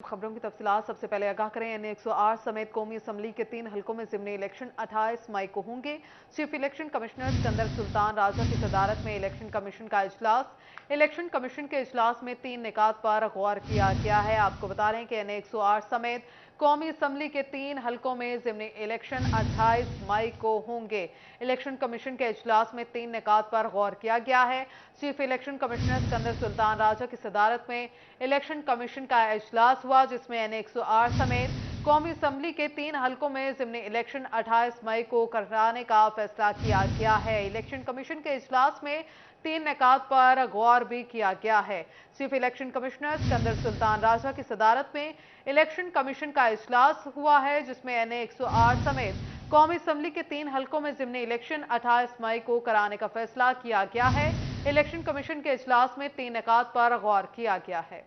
खबरों की तफसीलात सबसे पहले आगाह करें। एन 108 समेत कौमी असम्बली के 3 हलकों में ज़िमनी इलेक्शन 28 मई को होंगे। Chief election commissioner Sikandar Sultan Raja की सदारत में इलेक्शन कमीशन का इजलास। इलेक्शन कमीशन के इजलास में 3 निकात पर गौर किया गया है। आपको बता रहे हैं कि एन 108 समेत कौमी असम्बली के 3 हलकों में ज़िमनी इलेक्शन 28 मई को होंगे। इलेक्शन कमीशन के इजलास में 3 निकात पर गौर किया गया है। Chief election commissioner Sikandar Sultan Raja की सदारत में इलेक्शन कमीशन का इजलास हुआ, जिसमें एन 108 समेत कौमी असम्बली के 3 हलकों में ज़िमनी इलेक्शन 28 मई को कराने का फैसला किया गया है। इलेक्शन कमीशन के इजलास में 3 निकात पर गौर भी किया गया है। Chief election commissioner Sikandar Sultan Raja की सदारत में इलेक्शन कमीशन का इजलास हुआ है, जिसमें एन 108 समेत कौमी असम्बली के 3 हलकों में ज़िमनी इलेक्शन 28 मई को कराने का फैसला किया गया है। इलेक्शन कमीशन के इजलास में 3 निकात पर गौर किया गया है।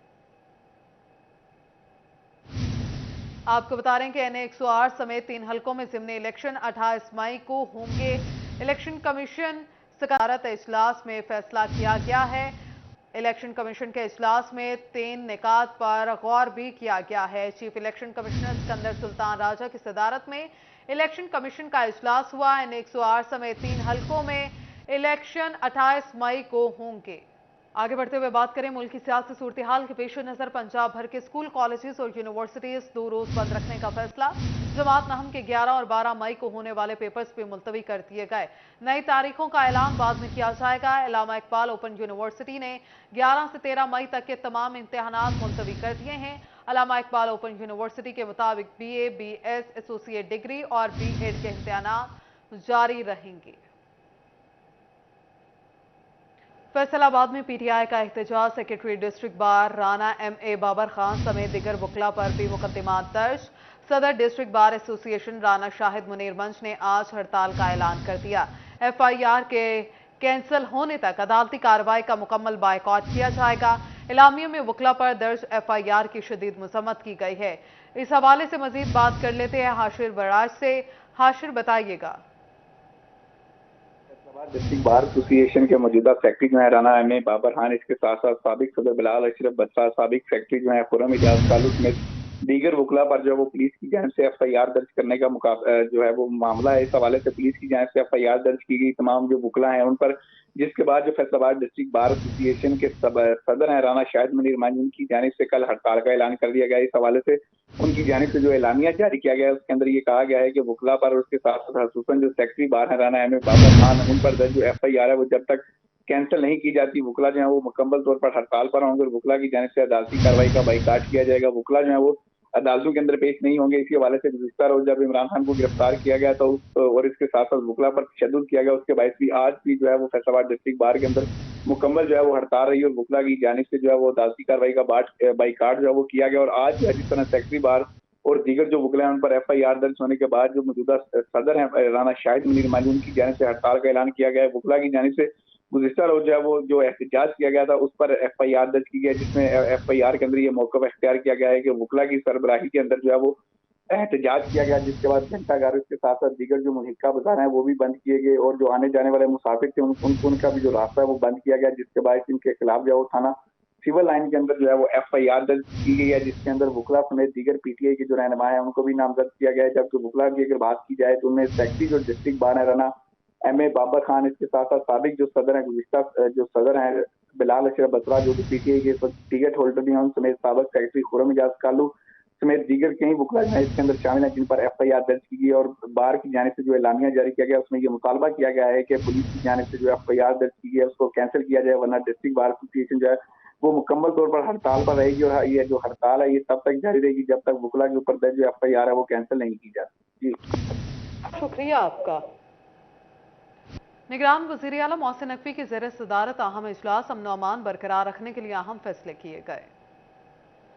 आपको बता रहे हैं कि एन 108 समेत 3 हलकों में ज़िमनी इलेक्शन 28 मई को होंगे। इलेक्शन कमीशन सदारत इजलास में फैसला किया गया है। इलेक्शन कमीशन के इजलास में 3 निकात पर गौर भी किया गया है। Chief election commissioner Sikandar Sultan Raja की सदारत में इलेक्शन कमीशन का इजलास हुआ। एन 108 समेत 3 हलकों में इलेक्शन 28 मई को होंगे। आगे बढ़ते हुए बात करें मुल्क की सियासी सूरत हाल के पेश नजर पंजाब भर के स्कूल, कॉलेजेस और यूनिवर्सिटीज 2 रोज बंद रखने का फैसला। जमात नहम के 11 और 12 मई को होने वाले पेपर्स भी मुलतवी कर दिए गए। नई तारीखों का ऐलान बाद में किया जाएगा। अल्लामा इकबाल ओपन यूनिवर्सिटी ने 11 से 13 मई तक के तमाम इम्तिहानात मुलतवी कर दिए हैं। अल्लामा इकबाल ओपन यूनिवर्सिटी के मुताबिक BA, BS, एसोसिएट डिग्री और B.Ed के इम्तिहानात जारी रहेंगे। फैसलाबाद में PTI का एहतजाज। Secretary district bar Rana MA Babar Khan समेत दिगर वकला पर भी मुकदमात दर्ज। सदर district bar association Rana Shahid Munir मंच ने आज हड़ताल का ऐलान कर दिया। FIR के कैंसिल होने तक अदालती कार्रवाई का मुकम्मल बायकॉट किया जाएगा। इलामियों में वकला पर दर्ज FIR की शदीद मजम्मत की गई है। इस हवाले से मजीद बात कर लेते हैं हाशिर बराज से। हाशिर, बताइएगा। डिस्ट्रिक्ट बार एसोसिएशन के मौजूदा सेक्रेटरी जो है राना MA बाबर खान, इसके साथ साथ साबिक सदर बिलाल अशरफ बत्रा, साबिक सेक्रेटरी जो है खुर्रम इजाज कालू समेत दीगर वकला पर जो वो पुलिस की जानिब से FIR दर्ज करने का जो है वो मामला है। इस हवाले से पुलिस की जानिब से FIR दर्ज की गई। तमाम जो वकला हैं उन पर, जिसके बाद जो फैसलाबाद डिस्ट्रिक्ट बार एसोसिएशन के सदर हैं राना शाहिद मुनीर मंच, उनकी जानिब से कल हड़ताल का ऐलान कर दिया गया। इस हवाले से उनकी जानिब से जो एलानिया जारी किया गया है उसके अंदर ये कहा गया है कि वकला पर, उसके साथ साथ खसूसन जो सेक्रेटरी बार है राना MA बाबर खान, उन पर दर्ज जो FIR है वो जब तक कैंसिल नहीं की जाती, वकला जो है वो मुकम्मल तौर पर हड़ताल पर होंगे और वकला की जानिब से अदालती कार्रवाई का बाइकाट किया जाएगा। वकला जो है वो अदालतों के अंदर पेश नहीं होंगे। इसी हवाले से गुज़िश्ता रोज जब इमरान खान को गिरफ्तार किया गया तो और इसके साथ साथ वकला पर तशद्दुद किया गया, उसके बाद भी आज भी जो है वो फैसलाबाद डिस्ट्रिक्ट बार के अंदर मुकम्मल जो है वो हड़ताल रही और वकला की जानिब से जो है वो अदालती कार्रवाई का बाइकाट जो है वो किया गया। और आज जो है जिस तरह सेक्रेटरी बार और दीगर जो वकला हैं उन पर FIR दर्ज होने के बाद जो मौजूदा सदर हैं राना शाहिद मुनीर मंच, उनकी जानिब से हड़ताल का ऐलान किया गया है। वकला की जानिब से गुज़िश्ता रोज जो है वो जो एहतजाज किया गया था उस पर FIR दर्ज की गई, जिसमें FIR के अंदर ये मौक़िफ़ इख्तियार किया गया है कि वकला की सरबराही के अंदर जो है वो एहतजाज किया गया, जिसके बाद घंटाघर, इसके साथ साथ दीगर जो मुहिक्का बाजार हैं वो भी बंद किए गए और जो आने जाने वाले मुसाफिर थे उनका भी जो रास्ता है वो बंद किया गया, जिसके बाद इनके खिलाफ जो है वो थाना सिविल लाइन के अंदर जो है वो FIR दर्ज की गई है, जिसके अंदर वकला समेत दीगर PTI के जो रहनुमा है उनको भी नामजद किया गया है। जबकि वकला की अगर बात की जाए तो उनमें सेक्रेटरी जो डिस्ट्रिक्ट बार है राना MA बाबर खान, इसके साथ साथ साबिक जो सदर है गुज़िश्ता जो सदर हैं बिलाल अशरफ बत्रा जो कि PTI के टिकट होल्डर भी हैं, उन समेत साबिक सेक्रेटरी खुर्रम इजाज कालू समेत दीगर कई वकला हैं इसके अंदर शामिल हैं, जिन पर FIR दर्ज की गई। और बार की जानिब से जो एलानिया जारी किया गया उसमें ये मुतालबा किया गया है कि पुलिस की जानिब से जो FIR दर्ज की गई है उसको कैंसिल किया जाए, वरना डिस्ट्रिक्ट बार एसोसिएशन जो है वो मुकम्मल तौर पर हड़ताल पर रहेगी। और ये जो हड़ताल है ये तब तक जारी रहेगी जब तक वकला के ऊपर दर्ज जो FIR है वो कैंसिल नहीं की जाती। जी शुक्रिया आपका। निगरान वज़ीर आला मोहसिन नकवी की ज़ेर सदारत अहम इजलास। अमन अमान बरकरार रखने के लिए अहम फैसले किए गए।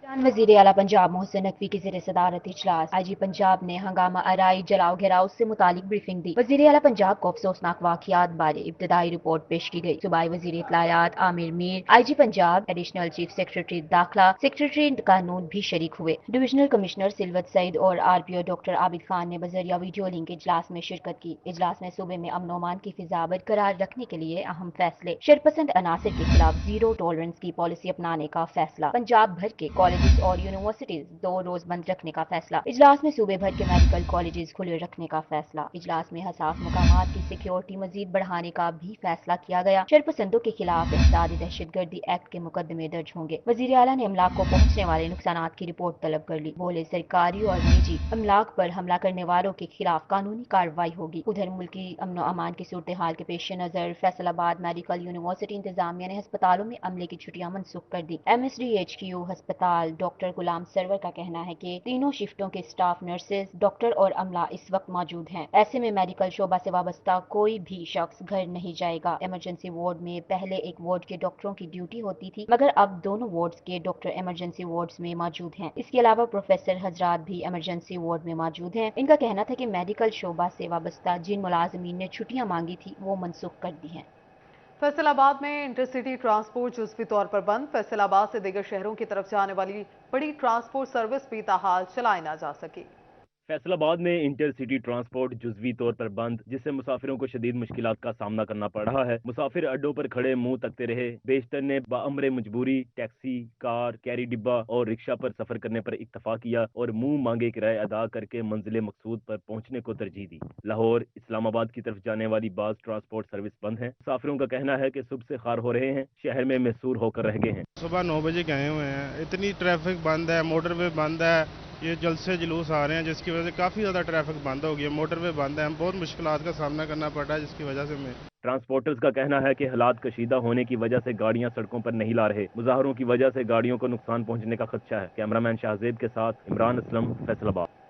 वज़ीर आला पंजाब मोहसिन नकवी की ज़ेर सदारत इजलास। IG पंजाब ने हंगामा आराई जलाओ घेराव से मुतालिक ब्रीफिंग दी। वज़ीर आला पंजाब को अफसोसनाक वाक़ियात बारे इब्तदाई रिपोर्ट पेश की गई। सूबाई वज़ीर इत्तलायात Amir Mir, IG Punjab, additional chief secretary दाखिला, सेक्रेटरी कानून भी शरीक हुए। डिविजनल कमिश्नर सिलवत सईद और RPO डॉक्टर आबिद खान ने बजरिया वीडियो लिंक इजलास में शिरकत की। इजलास में सूबे में अमन अमान की फिजा बरकरार रखने के लिए अहम फैसले। शरपसंद अनासर के खिलाफ जीरो टॉलरेंस की पॉलिसी अपनाने का फैसला। पंजाब भर के कॉलेज कॉलेजेस और यूनिवर्सिटीज 2 रोज बंद रखने का फैसला। इजलास में सूबे भर के मेडिकल कॉलेजेस खुले रखने का फैसला। इजलास में हसास मकामात की सिक्योरिटी मजीद बढ़ाने का भी फैसला किया गया। शरपसंदों के खिलाफ इत्तेसादी दहशतगर्दी एक्ट के मुकदमे दर्ज होंगे। वजीर आला ने अमलाक को पहुंचने वाले नुकसानात की रिपोर्ट तलब कर ली। बोले सरकारी और निजी अमलाक पर हमला करने वालों के खिलाफ कानूनी कार्रवाई होगी। उधर मुल्की अमन अमान की सूरत हाल के पेश नजर फैसलाबाद मेडिकल यूनिवर्सिटी इंतजामिया ने अस्पतालों में अमले की छुट्टियां मनसूख कर दी। MSDHQ अस्पताल डॉक्टर गुलाम सरवर का कहना है कि तीनों शिफ्टों के स्टाफ, नर्सेज, डॉक्टर और अमला इस वक्त मौजूद हैं। ऐसे में मेडिकल शोबा से वाबस्ता कोई भी शख्स घर नहीं जाएगा। इमरजेंसी वार्ड में पहले एक वार्ड के डॉक्टरों की ड्यूटी होती थी, मगर अब दोनों वार्ड्स के डॉक्टर इमरजेंसी वार्ड्स में मौजूद हैं। इसके अलावा प्रोफेसर हजरात भी इमरजेंसी वार्ड में मौजूद हैं। इनका कहना था कि मेडिकल शोबा से वाबस्ता जिन मुलाजमीन ने छुट्टियां मांगी थी वो मनसूख कर दी हैं। फैसलाबाद में इंटरसिटी ट्रांसपोर्ट जुज़वी तौर पर बंद। फैसलाबाद से दीगर शहरों की तरफ जाने वाली बड़ी ट्रांसपोर्ट सर्विस भी ताहाल चलाई ना जा सकी। फैसलाबाद में इंटरसिटी ट्रांसपोर्ट जुज़वी तौर पर बंद, जिससे मुसाफिरों को शदीद मुश्किलात का सामना करना पड़ रहा है। मुसाफिर अड्डों पर खड़े मुंह तकते रहे। बेशतर ने बाअमरे मजबूरी टैक्सी, कार, कैरी डिब्बा और रिक्शा पर सफर करने पर इक्तफा किया और मुंह मांगे किराए अदा करके मंजिल मकसूद पर पहुंचने को तरजीह दी। लाहौर, इस्लामाबाद की तरफ जाने वाली बास ट्रांसपोर्ट सर्विस बंद है। मुसाफिरों का कहना है कि सुबह से खार हो रहे हैं, शहर में महसूर होकर रह गए हैं। सुबह 9 बजे गए हुए हैं, इतनी ट्रैफिक बंद है, मोटरवे बंद है, ये जलसे जुलूस आ रहे हैं जिसकी वजह से काफ़ी ज़्यादा ट्रैफिक बंद हो गई है, मोटरवे बंद है, हम बहुत मुश्किलात का सामना करना पड़ रहा है जिसकी वजह से हमें। ट्रांसपोर्टर्स का कहना है कि हालात कशीदा होने की वजह से गाड़ियां सड़कों पर नहीं ला रहे। मुजाहरों की वजह से गाड़ियों को नुकसान पहुंचने का खदशा है। कैमरामैन शाहजेब के साथ Imran Aslam, Faisalabad.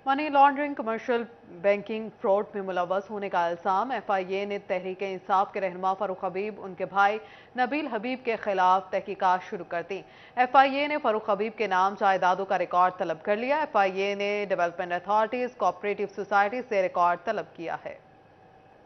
Money laundering, commercial banking fraud में मुलव्वस होने का इल्जाम। FIA ने तहरीक इंसाफ के रहनुमा फारूक हबीब, उनके भाई नबील हबीब के खिलाफ तहकीकात शुरू कर दी। FIA ने फारूक हबीब के नाम जायदादों का रिकॉर्ड तलब कर लिया। FIA ने डेवलपमेंट अथॉरिटीज, कोऑपरेटिव सोसाइटी से रिकॉर्ड तलब किया है।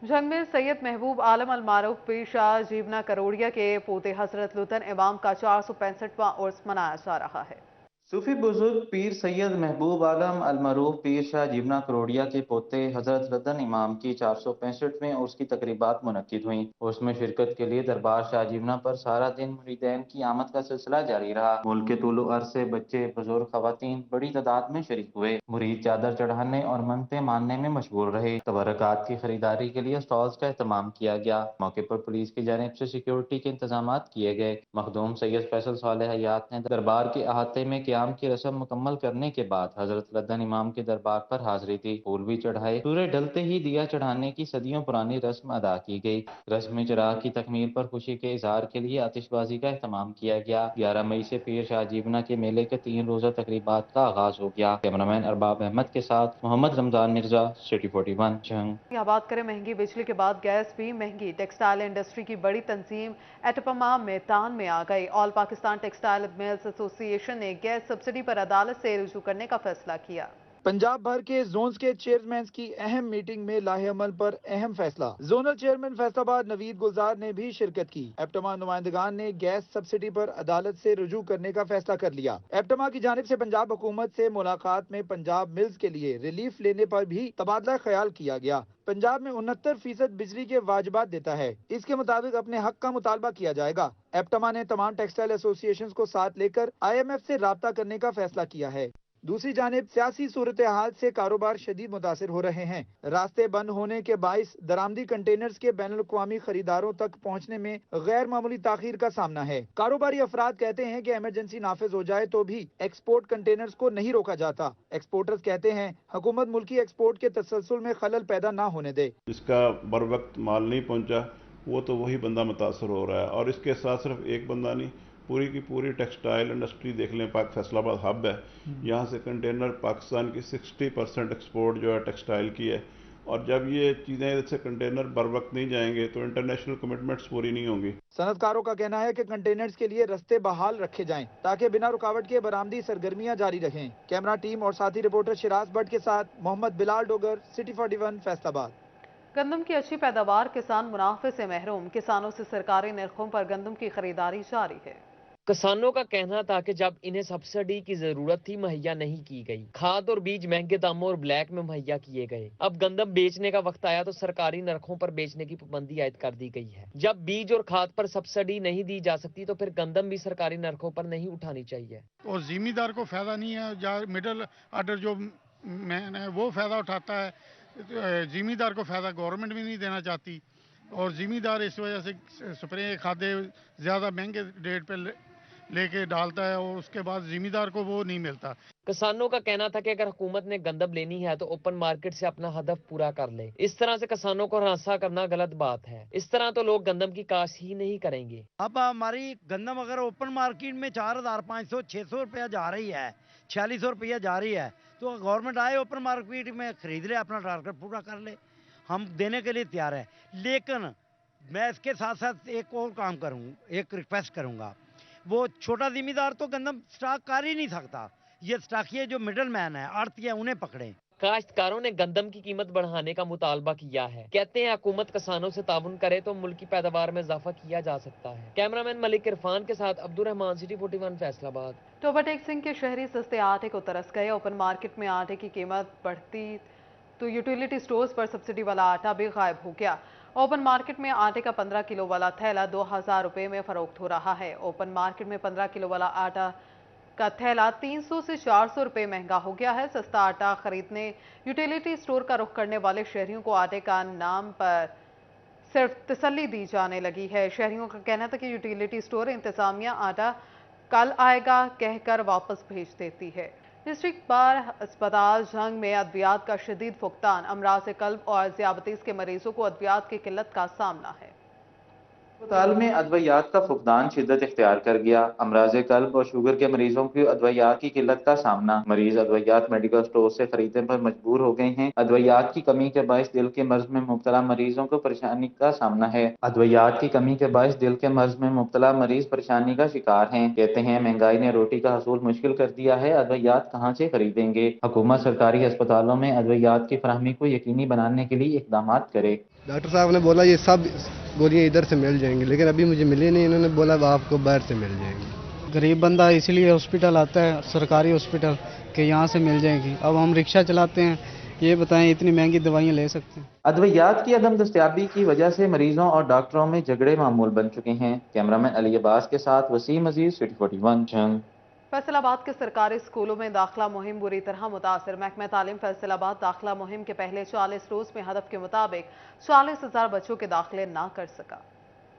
जंग में सैयद महबूब आलम अलमारूफ पीर शाह जीवना करोड़िया के पोते हजरत लुतन इमाम का 465वां उर्स मनाया जा रहा है। सूफी बुजुर्ग पीर सैयद महबूब आलम अलमरूफ पीर शाह जीवना करोड़िया के पोते हजरत लुतन इमाम की 465वें उर्स की तकरीबात मुनक्किद हुई। उर्स में शिरकत के लिए दरबार शाह जीवना पर सारा दिन मुरीदैन की आमद का सिलसिला जारी रहा। मुल्क के तूलो अर्ज से बच्चे, बुजुर्ग, खवातीन बड़ी तादाद में शरीक हुए। मुरीद चादर चढ़ाने और मनते मानने में मशगूल रहे। तबरकात की खरीदारी के लिए स्टॉल्स का एहतमाम किया गया। मौके पर पुलिस की जानिब से सिक्योरिटी के इंतजाम किए गए। मखदूम सैयद फैसल सालेह हयात ने दरबार के अहाते में की रस्म मुकम्मल करने के बाद हजरत लुतन इमाम के दरबार पर हाजिरी दी। फूल भी चढ़ाए। सूरज ढलते ही दिया चढ़ाने की सदियों पुरानी रस्म अदा की गई। रस्म में चिराग की तकमील पर खुशी के इजहार के लिए आतिशबाजी का एहतमाम किया गया। 11 मई से पीर शाह जीवना के मेले के 3 रोजा तकरीबात का आगाज हो गया। कैमरामैन अरबाब अहमद के साथ मोहम्मद रमजान मिर्जा, सिटी 41 जंग। यहाँ बात करें महंगी बिजली के बाद गैस भी महंगी। टेक्सटाइल इंडस्ट्री की बड़ी तंजीम एटपमा मैदान में आ गई। All Pakistan textile mills association ने गैस सब्सिडी पर अदालत से रुजू करने का फैसला किया। पंजाब भर के जोन्स के चेयरमैन की अहम मीटिंग में लाहे अमल पर अहम फैसला। जोनल चेयरमैन फैसलाबाद नवीद गुलजार ने भी शिरकत की। एप्टमा नुमाइंदगान ने गैस सब्सिडी पर अदालत से रुजू करने का फैसला कर लिया। एप्टमा की जानिब से पंजाब हुकूमत से मुलाकात में पंजाब मिल्स के लिए रिलीफ लेने पर भी तबादला ख्याल किया गया। पंजाब में 69% बिजली के वाजिबात देता है। इसके मुताबिक अपने हक का मुतालबा किया जाएगा। एप्टमा ने तमाम टेक्सटाइल एसोसिएशंस को साथ लेकर IMF से राब्ता करने का फैसला किया है। दूसरी जानिब सियासी सूरत हाल से कारोबार शदीद मुतासिर हो रहे हैं। रास्ते बंद होने के बाइस दरामदी कंटेनर्स के बैनुल-अक़वामी खरीदारों तक पहुंचने में गैर मामूली ताखीर का सामना है। कारोबारी अफराद कहते हैं कि इमरजेंसी नाफिज हो जाए तो भी एक्सपोर्ट कंटेनर्स को नहीं रोका जाता। एक्सपोर्टर्स कहते हैं हुकूमत मुल्की एक्सपोर्ट के तसलसल में खलल पैदा ना होने दे। जिसका बर वक्त माल नहीं पहुंचा वो तो वही बंदा मुतासर हो रहा है। और इसके साथ सिर्फ एक बंदा नहीं, पूरी की पूरी टेक्सटाइल इंडस्ट्री देख लें। पाक फैसलाबाद हब है, यहाँ से कंटेनर पाकिस्तान की 60% एक्सपोर्ट जो है टेक्सटाइल की है। और जब ये चीज़ें से कंटेनर बर वक्त नहीं जाएंगे तो इंटरनेशनल कमिटमेंट्स पूरी नहीं होंगी। सनतकारों का कहना है कि कंटेनर्स के लिए रास्ते बहाल रखे जाएं ताकि बिना रुकावट के बरामदी सरगर्मियां जारी रहें। कैमरा टीम और साथी रिपोर्टर शिराज भट्ट के साथ मोहम्मद बिलाल डोगर, सिटी 41 फैसलाबाद। गंदम की अच्छी पैदावार, किसान मुनाफे से महरूम। किसानों से सरकारी निर्खों पर गंदम की खरीदारी जारी है। किसानों का कहना था कि जब इन्हें सब्सिडी की जरूरत थी मुहैया नहीं की गई, खाद और बीज महंगे दामों और ब्लैक में मुहैया किए गए। अब गंदम बेचने का वक्त आया तो सरकारी नरखों पर बेचने की पाबंदी आयद कर दी गई है। जब बीज और खाद पर सब्सिडी नहीं दी जा सकती तो फिर गंदम भी सरकारी नरखों पर नहीं उठानी चाहिए। और जिमीदार को फायदा नहीं है, या मिडिल ऑर्डर जो मैन है वो फायदा उठाता है। जिमीदार को फायदा गवर्नमेंट भी नहीं देना चाहती, और जिमीदार इस वजह से स्प्रे खादे ज़्यादा महंगे रेट पे लेके डालता है, और उसके बाद जिमीदार को वो नहीं मिलता। किसानों का कहना था कि अगर हुकूमत ने गंदम लेनी है तो ओपन मार्केट से अपना हदफ पूरा कर ले। इस तरह से किसानों को हरासा करना गलत बात है। इस तरह तो लोग गंदम की काश्त ही नहीं करेंगे। अब हमारी गंदम अगर ओपन मार्केट में 4500-600 रुपया जा रही है, 4600 रुपया जा रही है, तो गवर्नमेंट आए ओपन मार्केट में खरीद ले, अपना टारगेट पूरा कर ले। हम देने के लिए तैयार है, लेकिन मैं इसके साथ साथ एक और काम करूँ, एक रिक्वेस्ट करूँगा। वो छोटा जिम्मेदार तो गंदम स्टॉक कर ही नहीं सकता, ये स्टॉकिए जो मिडल मैन है, आड़ती है, उन्हें पकड़े। काश्तकारों ने गंदम की कीमत बढ़ाने का मुतालबा किया है। कहते हैं हुकूमत किसानों से ताउन करे तो मुल्क की पैदावार में इजाफा किया जा सकता है। कैमरामैन मलिक इरफान के साथ अब्दुल रहमान, सिटी 41 फैसलाबाद। टोबाटेक सिंह के शहरी सस्ते आटे को तरस गए। ओपन मार्केट में आटे की कीमत बढ़ती तो यूटिलिटी स्टोर्स पर सब्सिडी वाला आटा भी गायब हो गया। ओपन मार्केट में आटे का 15 किलो वाला थैला 2000 रुपए में फरोख्त हो रहा है। ओपन मार्केट में 15 किलो वाला आटा का थैला 300 से 400 रुपए महंगा हो गया है। सस्ता आटा खरीदने यूटिलिटी स्टोर का रुख करने वाले शहरियों को आटे का नाम पर सिर्फ तसल्ली दी जाने लगी है। शहरियों का कहना था कि यूटिलिटी स्टोर इंतजामिया आटा कल आएगा कहकर वापस भेज देती है। डिस्ट्रिक्ट बार अस्पताल जंग में अद्वियात का शदीद फुकतान। अमराज कल्ब और ज़ियाबतीस के मरीजों को अद्वियात की किल्लत का सामना है। अस्पताल में अद्वियात का फुकदान शिद्दत इख्तियार कर गया। अमराज कल्ब और शुगर के मरीजों की अद्वियात की किल्लत का सामना। मरीज अद्वियात मेडिकल स्टोर से खरीदने पर मजबूर हो गए हैं। अद्वियात की कमी के बायस दिल के मर्ज में मुब्तला मरीजों को परेशानी का सामना है। अद्वियात की कमी के बायस दिल के मर्ज में मुब्तला मरीज परेशानी का शिकार हैं। कहते हैं महंगाई ने रोटी का हसूल मुश्किल कर दिया है, अद्वियात कहाँ से खरीदेंगे। हुकूमत सरकारी अस्पतालों में अद्वियात की फराहमी को यकीनी बनाने के लिए इकदाम करे। डॉक्टर साहब ने बोला ये सब गोलियां इधर से मिल जाएंगी, लेकिन अभी मुझे मिली नहीं। इन्होंने बोला आपको बाहर से मिल जाएंगी। गरीब बंदा इसलिए हॉस्पिटल आता है, सरकारी हॉस्पिटल, कि यहाँ से मिल जाएगी। अब हम रिक्शा चलाते हैं, ये बताएं इतनी महंगी दवाइयाँ ले सकते हैं। अद्वियात की अदम दस्तयाबी की वजह से मरीजों और डॉक्टरों में झगड़े मामूल बन चुके हैं। कैमरामैन अली अब्बास के साथ वसीम अजीज, सिटी 41 जंग। फैसलाबाद के सरकारी स्कूलों में दाखिला मुहिम बुरी तरह मुतासर। महकमा तालीम फैसलाबाद दाखिला मुहिम के पहले 40 रोज में हदफ के मुताबिक 40,000 बच्चों के दाखिले ना कर सका।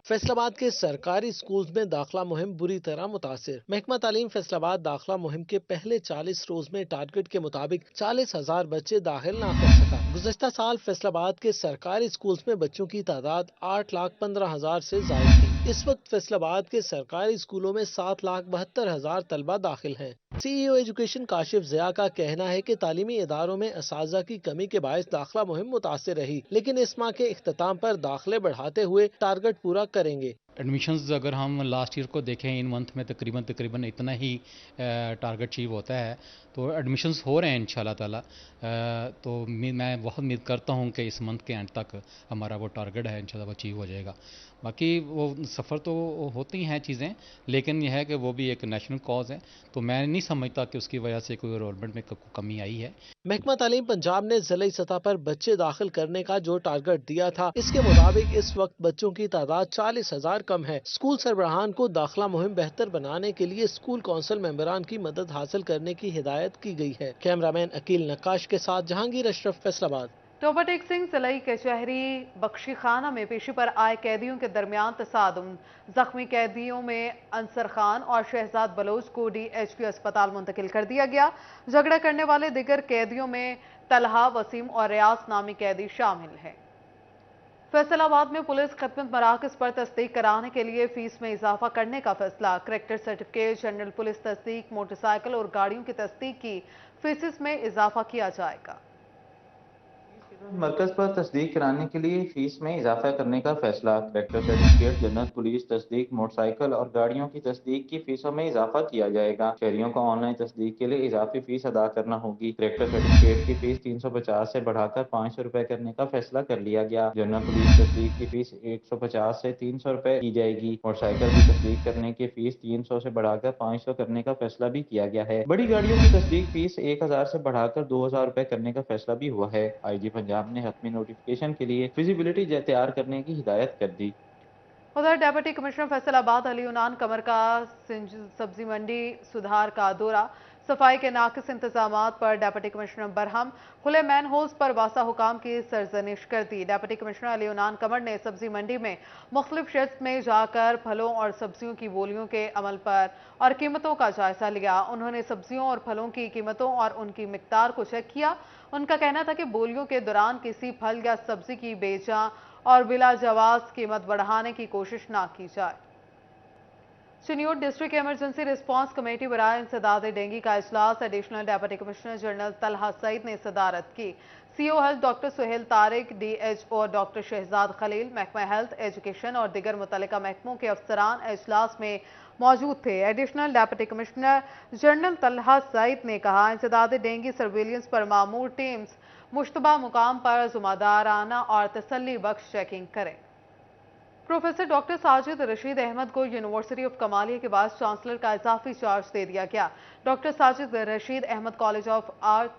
फैसलाबाद के सरकारी स्कूल्स में दाखिला मुहिम बुरी तरह मुतासिर। महकमा तालीम फैसलाबाद दाखिला मुहिम के पहले 40 रोज में टारगेट के मुताबिक 40,000 बच्चे दाखिल ना कर सका। गुज़श्ता साल फैसलाबाद के सरकारी स्कूल्स में बच्चों की तादाद 8,15,000 से ज्यादा थी। इस वक्त फैसलाबाद के सरकारी स्कूलों में 7,72,000 तलबा दाखिल हैं। CEO एजुकेशन काशिफ ज़िया का कहना है कि तालीमी इदारों में असातिज़ा की कमी के बायस दाखिला मुहिम मुतासिर रही, लेकिन इस माह के इख्तिताम पर दाखिले बढ़ाते हुए टारगेट पूरा करेंगे। एडमिशन्स अगर हम लास्ट ईयर को देखें, इन मंथ में तकरीबन इतना ही टारगेट अचीव होता है। तो एडमिशन्स हो रहे हैं इंशाल्लाह ताला। तो मैं बहुत उम्मीद करता हूं कि इस मंथ के एंड तक हमारा वो टारगेट है इंशाल्लाह वो अचीव हो जाएगा। बाकी वो सफ़र तो होती हैं चीज़ें, लेकिन यह है कि वो भी एक नेशनल कॉज है, तो मैं नहीं समझता कि उसकी वजह से कोई एनरोलमेंट में कमी आई है। महकमा तालीम पंजाब ने ज़िले सतह पर बच्चे दाखिल करने का जो टारगेट दिया था, इसके मुताबिक इस वक्त बच्चों की तादाद 40,000 कम है। स्कूल सरबराहान को दाखिला मुहिम बेहतर बनाने के लिए स्कूल कौंसिल मेंबरान की मदद हासिल करने की हिदायत की गई है। कैमरामैन अकील नक्काश के साथ जहांगीर अशरफ, फैसलाबाद। टोबाटेक सिंह सिलाई कचहरी बख्शी खाना में पेशी पर आए कैदियों के दरमियान तसादुम। जख्मी कैदियों में अंसर खान और शहजाद बलोच को DHP अस्पताल मुंतकिल कर दिया गया। झगड़ा करने वाले दिगर कैदियों में तलहा, वसीम और रियाज नामी कैदी शामिल हैं। फैसलाबाद में पुलिस खिदमत मराकज पर तस्दीक कराने के लिए फीस में इजाफा करने का फैसला। करेक्टर सर्टिफिकेट, जनरल पुलिस तस्दीक, मोटरसाइकिल और गाड़ियों की तस्दीक की फीसिस में इजाफा किया जाएगा। मरकज पर तस्दीक कराने के लिए फीस में इजाफा करने का फैसला। करेक्टर सर्टिफिकेट, जनरल पुलिस तस्दीक, मोटरसाइकिल और गाड़ियों की तस्दीक की फीसों में इजाफा किया जाएगा। शहरियों को ऑनलाइन तस्दीक के लिए इजाफी फीस अदा करना होगी। करेक्टर सर्टिफिकेट की फीस 350 से बढ़ाकर 500 रुपए करने का फैसला कर लिया गया। जनरल पुलिस तस्दीक की फीस 150 से 300 रुपए की जाएगी। मोटरसाइकिल की तस्दीक करने की फीस 300 से बढ़ाकर 500 करने का फैसला भी किया गया है। बड़ी गाड़ियों की तस्दीक फीस 1000 से बढ़ाकर 2000 रुपए करने का फैसला भी हुआ है। IG पंजाब ने हतमी नोटिफिकेशन के लिए फिजिबिलिटी तैयार करने की हिदायत कर दी। उधर डेप्यूटी कमिश्नर फैसलाबाद अली यूनान कमर का सब्जी मंडी सुधार का दौरा, सफाई के नाकिस इंतजामात पर डेप्यूटी कमिश्नर बरहम, खुले मैन होल्स पर वासा हुकाम की सरजनिश कर दी। डेप्यूटी कमिश्नर अली यूनान कमर ने सब्जी मंडी में मुख्तलिफ शेड्स में जाकर फलों और सब्जियों की बोलियों के अमल पर और कीमतों का जायजा लिया। उन्होंने सब्जियों और फलों की कीमतों और उनकी मिकदार को चेक किया। उनका कहना था कि बोलियों के दौरान किसी फल या सब्जी की बेजा और बिला जवाज कीमत बढ़ाने की कोशिश ना की जाए। Chiniot district emergency response committee बराए इंसदाद डेंगू का इजलास additional deputy commissioner general Talha Saeed ने सदारत की। CO health doctor Suhail Tariq, DHO doctor Shahzad Khalil, महकमा हेल्थ, एजुकेशन और दिगर मुतल्लिका महकमों के अफसरान इजलास में मौजूद थे। Additional deputy commissioner general Talha Saeed ने कहा, इंसदाद डेंगू सर्विलियंस पर मामूर टीम्स मुश्तबा मुकाम पर जुम्मेदाराना और तसल्ली बख्श चेकिंग करें। प्रोफेसर डॉक्टर साजिद रशीद अहमद को यूनिवर्सिटी ऑफ कमालिया के वाइस चांसलर का इजाफी चार्ज दे दिया गया। Doctor Sajid Rashid Ahmed college of art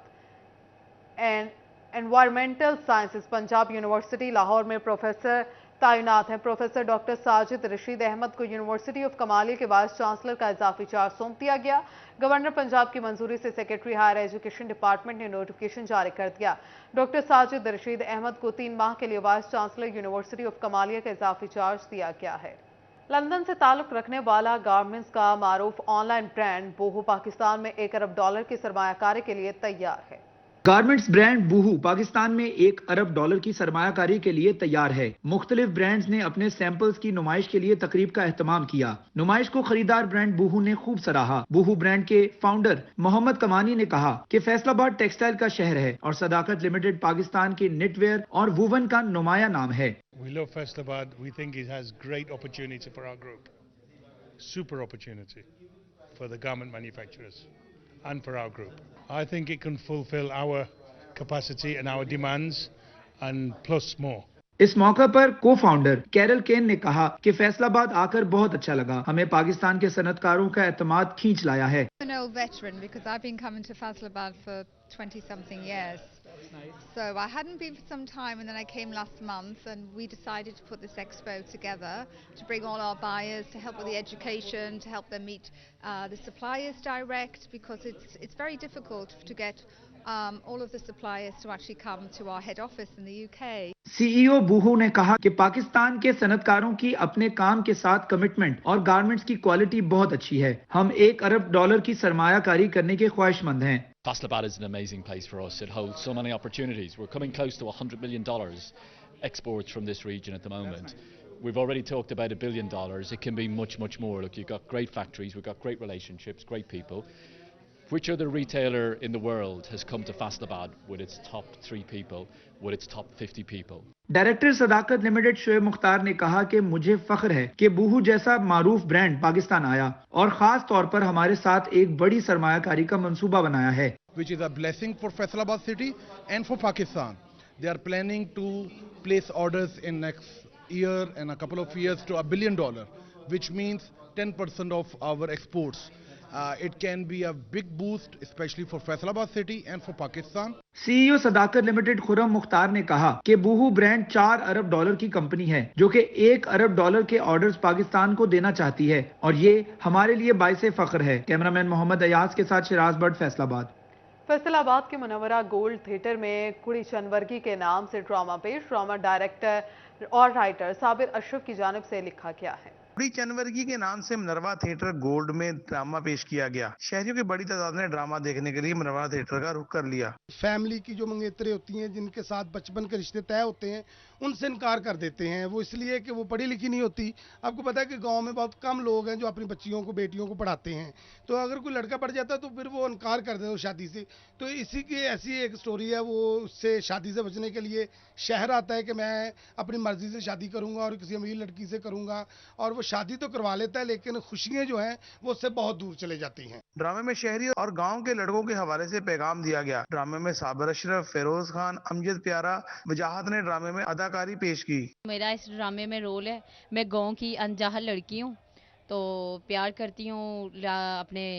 and environmental sciences Punjab university Lahore में प्रोफेसर तैनात हैं। प्रोफेसर डॉक्टर साजिद रशीद अहमद को यूनिवर्सिटी ऑफ कमालिया के वाइस चांसलर का इजाफी चार्ज सौंप दिया गया। गवर्नर पंजाब की मंजूरी से सेक्रेटरी हायर एजुकेशन डिपार्टमेंट ने नोटिफिकेशन जारी कर दिया। डॉक्टर साजिद रशीद अहमद को 3 माह के लिए vice chancellor university of Kamalia का इजाफी चार्ज दिया गया है। लंदन से ताल्लुक रखने वाला गारमेंट्स का मारूफ ऑनलाइन ब्रांड बूहू पाकिस्तान में $1 अरब की सरमायाकारी के लिए तैयार है। गारमेंट्स ब्रांड बूहू पाकिस्तान में $1 अरब की सरमायाकारी के लिए तैयार है। मुख्तलिफ ब्रांड्स ने अपने सैंपल्स की नुमाइश के लिए तकरीब का एहतमाम किया। नुमाइश को खरीदार ब्रांड बूहू ने खूब सराहा। बूहू ब्रांड के फाउंडर मोहम्मद कमानी ने कहा कि फैसलाबाद टेक्सटाइल का शहर है और सदाकत लिमिटेड पाकिस्तान के निटवेयर और वूवन का नुमाया नाम है। We love Faisalabad. We think it has great opportunity for our group. Super opportunity for the garment manufacturers and for our group. I think it can fulfill our capacity and our demands and plus more. इस मौके पर को founder Carol केन ने कहा कि फैसलाबाद आकर बहुत अच्छा लगा। हमें पाकिस्तान के सनतकारों का एतमाद खींच लाया है। I'm an old veteran because I've been coming to Faisalabad for 20-something years. So I hadn't been for some time, and then I came last month, and we decided to put this expo together to bring all our buyers, to help with the education, to help them meet the suppliers direct, because it's very difficult to get all of the suppliers to actually come to our head office in the UK. CEO बूहू ने कहा कि पाकिस्तान के सनतकारों की अपने काम के साथ commitment और गारमेंट्स की क्वालिटी बहुत अच्छी है। हम $1 अरब की सरमायाकारी करने के ख्वाहिशमंद हैं। Faisalabad is an amazing place for us. It holds so many opportunities. We're coming close to $100 million exports from this region at the moment. We've already talked about $1 billion. It can be much, much more. Look, you've got great factories, we've got great relationships, great people. Which other retailer in the world has come to Faisalabad with its top 3 people, with its top 50 people? Director Sadaqat limited Shoaib Mukhtar ने कहा कि मुझे फख्र है कि बूहू जैसा मारूफ brand Pakistan आया और खास तौर पर हमारे साथ एक बड़ी सरमायाकारी का मंसूबा बनाया है। Which is a blessing for Faisalabad city and for Pakistan. They are planning to place orders in next year and a couple of years to $1 billion, which means 10% of our exports. It can be a big boost, especially for Faisalabad city and for Pakistan. CEO Sadaqat limited Khurram Mukhtar ने कहा कि बूहू brand $4 अरब की company है जो कि $1 अरब के orders Pakistan को देना चाहती है और ये हमारे लिए बाइसे फख्र है। कैमरामैन मोहम्मद अयाज के साथ शिराज बट, फैसलाबाद। फैसलाबाद के मुनव्वरा गोल्ड थिएटर में कुड़ी चंदवर्गी के नाम से ड्रामा पेश। ड्रामा डायरेक्टर और राइटर साबिर अशरफ की जानिब से लिखा गया है। बड़ी चंदवर्गी के नाम से मिनरवा थिएटर गोल्ड में ड्रामा पेश किया गया। शहरियों की बड़ी तादाद ने ड्रामा देखने के लिए मिनरवा थिएटर का रुख कर लिया। फैमिली की जो मंगेतरें होती हैं, जिनके साथ बचपन के रिश्ते तय होते हैं, उनसे इनकार कर देते हैं। वो इसलिए कि वो पढ़ी लिखी नहीं होती। आपको पता है कि गांव में बहुत कम लोग हैं जो अपनी बच्चियों को, बेटियों को पढ़ाते हैं। तो अगर कोई लड़का पढ़ जाता है तो फिर वो इनकार कर देते हैं शादी से। तो इसी की ऐसी एक स्टोरी है। वो उससे शादी से बचने के लिए शहर आता है कि मैं अपनी मर्जी से शादी करूंगा और किसी अमीर लड़की से करूंगा, और वो शादी तो करवा लेता है लेकिन खुशियां जो हैं वो उससे बहुत दूर चले जाती हैं। ड्रामे में शहरी और गांव के लड़कों के हवाले से पैगाम दिया गया। ड्रामे में साबिर अशरफ, फेरोज खान, अमजद प्यारा, वजाहत ने ड्रामे में अदाकारी पेश की। मेरा इस ड्रामे में रोल है, मैं गांव की अनजाहल लड़की हूँ, तो प्यार करती हूँ अपने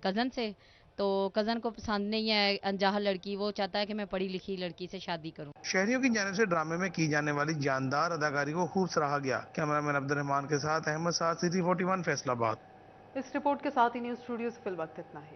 कज़न से। तो कज़न को पसंद नहीं है अनजाहल लड़की, वो चाहता है कि मैं पढ़ी लिखी लड़की से शादी करूं। शहरियों की जानिब से ड्रामे में की जाने वाली जानदार अदाकारी को खूब सराहा गया। कैमरामैन अब्दुल रहमान के साथ अहमद साद, सिटी 41 फैसलाबाद। इस रिपोर्ट के साथ ही न्यूज़ स्टूडियो से फिल वक्त इतना ही।